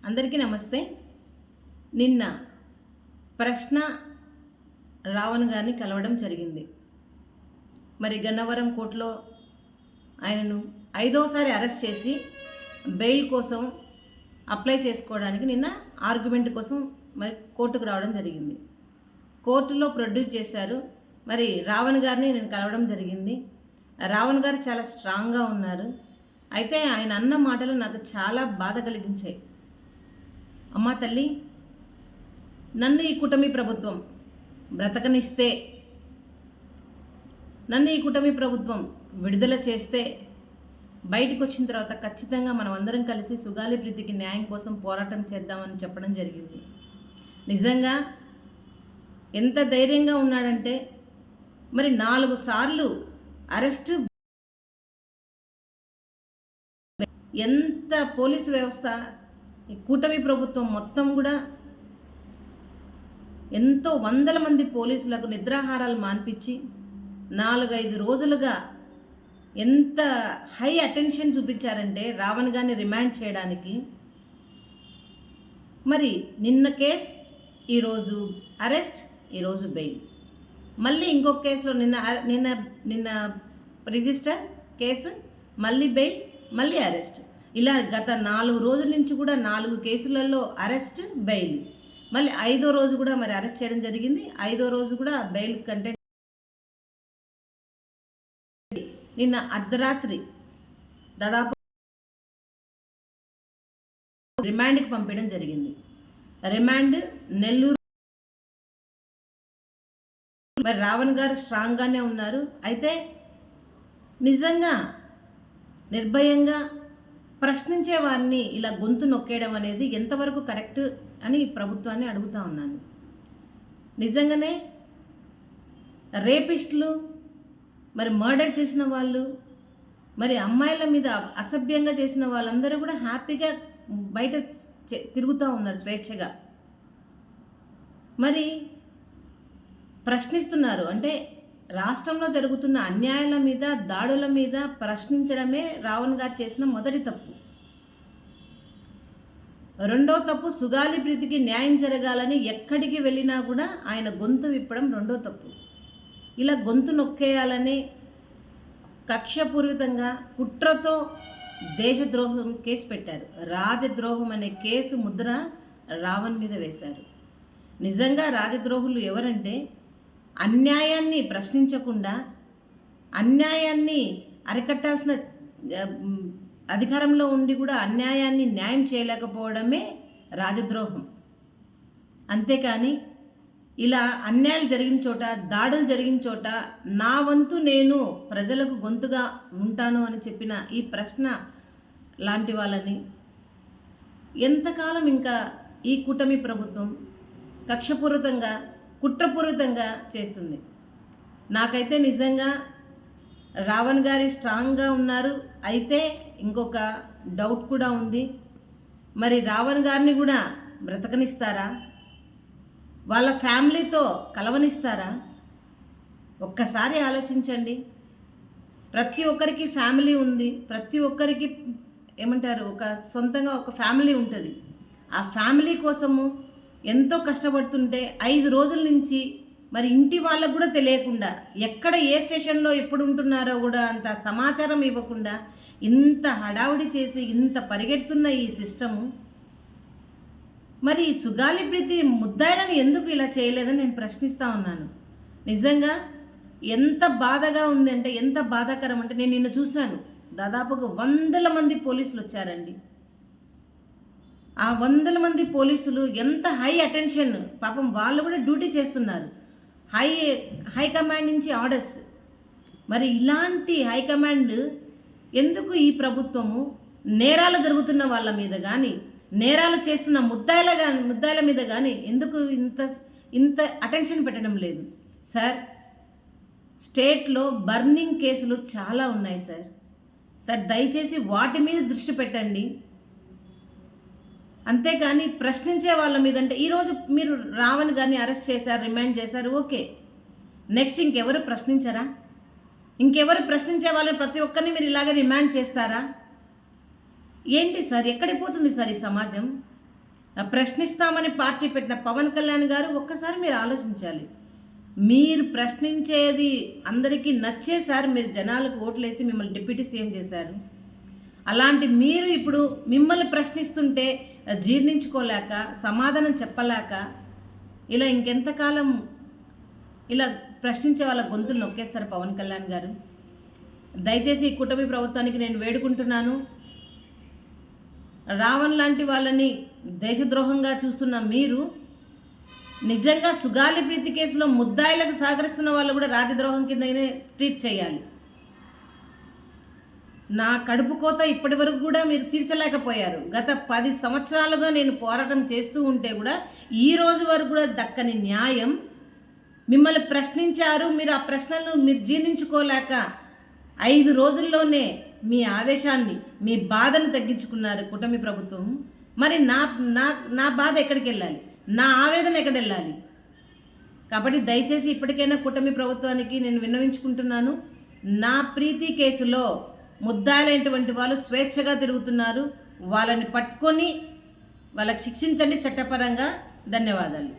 అందరికీ నమస్తే. నిన్న ప్రశ్న రావణ్ గారిని కలవడం జరిగింది. మరి గన్నవరం కోర్టులో ఆయనను 5వసారి అరెస్ట్ చేసి బెయిల్ కోసం అప్లై చేసుకోవడానికి నిన్న ఆర్గ్యుమెంట్ కోసం మరి కోర్టుకు రావడం జరిగింది. కోర్టులో ప్రొడ్యూస్ చేశారు. మరి రావణ్ గారిని నేను కలవడం జరిగింది. రావణ్ గారు చాలా స్ట్రాంగ్గా ఉన్నారు. అయితే ఆయన అన్న మాటలు నాకు చాలా బాధ కలిగించాయి. అమ్మా తల్లి, నన్ను ఈ కూటమి ప్రభుత్వం బ్రతకనిస్తే, నన్ను ఈ కూటమి ప్రభుత్వం విడుదల చేస్తే, బయటకు వచ్చిన తర్వాత ఖచ్చితంగా మనం అందరం కలిసి సుగాలి ప్రీతికి న్యాయం కోసం పోరాటం చేద్దామని చెప్పడం జరిగింది. నిజంగా ఎంత ధైర్యంగా ఉన్నాడంటే, మరి 4 సార్లు అరెస్ట్, ఎంత పోలీసు వ్యవస్థ, ఈ కూటమి ప్రభుత్వం మొత్తం కూడా ఎంతో వందల మంది పోలీసులకు నిద్రాహారాలు మాన్పించి 4-5 రోజులుగా ఎంత హై అటెన్షన్ చూపించారంటే రావణ్ గారిని రిమాండ్ చేయడానికి. మరి నిన్న కేసు, ఈరోజు అరెస్ట్, ఈరోజు బెయిల్. మళ్ళీ ఇంకొక కేసులో నిన్న రిజిస్టర్ కేసు, మళ్ళీ బెయిల్, మళ్ళీ అరెస్ట్. ఇలా గత 4 రోజుల నుంచి కూడా 4 కేసులలో అరెస్ట్, బెయిల్. మళ్ళీ 5వ రోజు కూడా మరి అరెస్ట్ చేయడం జరిగింది. 5వ రోజు కూడా బెయిల్ కంటే నిన్న అర్ధరాత్రి దాదాపు రిమాండ్కి పంపించడం జరిగింది. రిమాండ్ నెల్లూరు. మరి రావణ్ గారు స్ట్రాంగ్గానే ఉన్నారు. అయితే నిజంగా నిర్భయంగా ప్రశ్నించే వారిని ఇలా గొంతు నొక్కేయడం అనేది ఎంతవరకు కరెక్ట్ అని ప్రభుత్వాన్ని అడుగుతా ఉన్నాను. నిజంగానే రేపిస్టులు, మరి మర్డర్ చేసిన వాళ్ళు, మరి అమ్మాయిల మీద అసభ్యంగా చేసిన వాళ్ళందరూ కూడా హ్యాపీగా బయట తిరుగుతూ ఉన్నారు స్వేచ్ఛగా. మరి ప్రశ్నిస్తున్నారు అంటే రాష్ట్రంలో జరుగుతున్న అన్యాయాల మీద, దాడుల మీద ప్రశ్నించడమే రావణ్ గారు చేసిన మొదటి తప్పు. రెండో తప్పు, సుగాలి ప్రీతికి న్యాయం జరగాలని ఎక్కడికి వెళ్ళినా కూడా ఆయన గొంతు విప్పడం రెండో తప్పు. ఇలా గొంతు నొక్కేయాలని కక్షపూరితంగా కుట్రతో దేశద్రోహం కేసు పెట్టారు. రాజద్రోహం అనే కేసు ముద్ర రావణ్ మీద వేశారు. నిజంగా రాజద్రోహులు ఎవరంటే, అన్యాయాన్ని ప్రశ్నించకుండా అన్యాయాన్ని అరికట్టాల్సిన అధికారంలో ఉండి కూడా అన్యాయాన్ని న్యాయం చేయలేకపోవడమే రాజద్రోహం. అంతేకాని ఇలా అన్యాయాలు జరిగిన చోట, దాడులు జరిగిన చోట నా వంతు నేను ప్రజలకు గొంతుగా ఉంటాను అని చెప్పిన ఈ ప్రశ్న లాంటి వాళ్ళని ఎంతకాలం ఇంకా ఈ కూటమి ప్రభుత్వం కక్షపూరితంగా, కుట్రపూరితంగా చేస్తుంది? నాకైతే నిజంగా రావణ్ గారి స్ట్రాంగ్గా ఉన్నారు. అయితే ఇంకొక డౌట్ కూడా ఉంది. మరి రావణ్ గారిని కూడా బ్రతకనిస్తారా? వాళ్ళ ఫ్యామిలీతో కలవనిస్తారా? ఒక్కసారి ఆలోచించండి. ప్రతి ఒక్కరికి ఫ్యామిలీ ఉంది. ప్రతి ఒక్కరికి ఏమంటారు, ఒక సొంతంగా ఒక ఫ్యామిలీ ఉంటుంది. ఆ ఫ్యామిలీ కోసము ఎంతో కష్టపడుతుంటే 5 రోజుల నుంచి మరి ఇంటి వాళ్ళకు కూడా తెలియకుండా, ఎక్కడ ఏ స్టేషన్లో ఎప్పుడు ఉంటున్నారో కూడా అంత సమాచారం ఇవ్వకుండా ఇంత హడావుడి చేసి ఇంత పరిగెడుతున్న ఈ సిస్టము, మరి సుగాలి ప్రీతి ముద్దాయిలను ఎందుకు ఇలా చేయలేదని నేను ప్రశ్నిస్తూ ఉన్నాను. నిజంగా ఎంత బాధగా ఉంది అంటే, ఎంత బాధాకరం అంటే, నేను నిన్న చూశాను దాదాపుగా 100 మంది పోలీసులు వచ్చారండి. ఆ 100 మంది పోలీసులు ఎంత హై అటెన్షన్, పాపం వాళ్ళు కూడా డ్యూటీ చేస్తున్నారు. హైకమాండ్ నుంచి ఆర్డర్స్. మరి ఇలాంటి హైకమాండ్ ఎందుకు ఈ ప్రభుత్వము నేరాలు జరుగుతున్న వాళ్ళ మీద కానీ, నేరాలు చేస్తున్న ముద్దాయిల మీద కానీ ఎందుకు ఇంత అటెన్షన్ పెట్టడం లేదు? సార్, స్టేట్లో బర్నింగ్ కేసులు చాలా ఉన్నాయి సార్. దయచేసి వాటి మీద దృష్టి పెట్టండి. అంతేకాని ప్రశ్నించే వాళ్ళ మీద అంటే, ఈరోజు మీరు రావణ్ గారిని అరెస్ట్ చేశారు, రిమాండ్ చేశారు, ఓకే. నెక్స్ట్ ఇంకెవరు ప్రశ్నించరా? ఇంకెవరు ప్రశ్నించే వాళ్ళని ప్రతి ఒక్కరిని మీరు ఇలాగే రిమాండ్ చేస్తారా? ఏంటి సార్, ఎక్కడికి పోతుంది సార్ ఈ సమాజం? ప్రశ్నిస్తామని పార్టీ పెట్టిన పవన్ కళ్యాణ్ గారు ఒక్కసారి మీరు ఆలోచించాలి. మీరు ప్రశ్నించేది అందరికీ నచ్చేసారి మీరు జనాలకు ఓట్లేసి మిమ్మల్ని డిప్యూటీ సీఎం చేశారు. అలాంటి మీరు ఇప్పుడు మిమ్మల్ని ప్రశ్నిస్తుంటే జీర్ణించుకోలేక, సమాధానం చెప్పలేక, ఇలా ఇంకెంతకాలం ఇలా ప్రశ్నించే వాళ్ళ గొంతులు నొక్కేస్తారు పవన్ కళ్యాణ్ గారు. దయచేసి ఈ కూటమి ప్రభుత్వానికి నేను వేడుకుంటున్నాను, రావణ్ లాంటి వాళ్ళని దేశద్రోహంగా చూస్తున్న మీరు నిజంగా సుగాలి ప్రీతి కేసులో ముద్దాయిలకు సహకరిస్తున్న వాళ్ళు కూడా రాజద్రోహం కిందనే ట్రీట్ చేయాలి. నా కడుపు కోత ఇప్పటి వరకు కూడా మీరు తీర్చలేకపోయారు. గత 10 సంవత్సరాలుగా నేను పోరాటం చేస్తూ ఉంటే కూడా ఈ రోజు వరకు కూడా దక్కని న్యాయం. మిమ్మల్ని ప్రశ్నించారు, మీరు ఆ ప్రశ్నలను మీరు జీర్ణించుకోలేక 5 రోజుల్లోనే మీ ఆవేశాన్ని, మీ బాధను తగ్గించుకున్నారు కూటమి ప్రభుత్వం. మరి నా బాధ ఎక్కడికి వెళ్ళాలి? నా ఆవేదన ఎక్కడ వెళ్ళాలి? కాబట్టి దయచేసి ఇప్పటికైనా కూటమి ప్రభుత్వానికి నేను విన్నవించుకుంటున్నాను, నా ప్రీతి కేసులో ముద్దాయిలైనటువంటి వాళ్ళు స్వేచ్ఛగా తిరుగుతున్నారు, వాళ్ళని పట్టుకొని వాళ్ళకి శిక్షించండి చట్టపరంగా. ధన్యవాదాలు.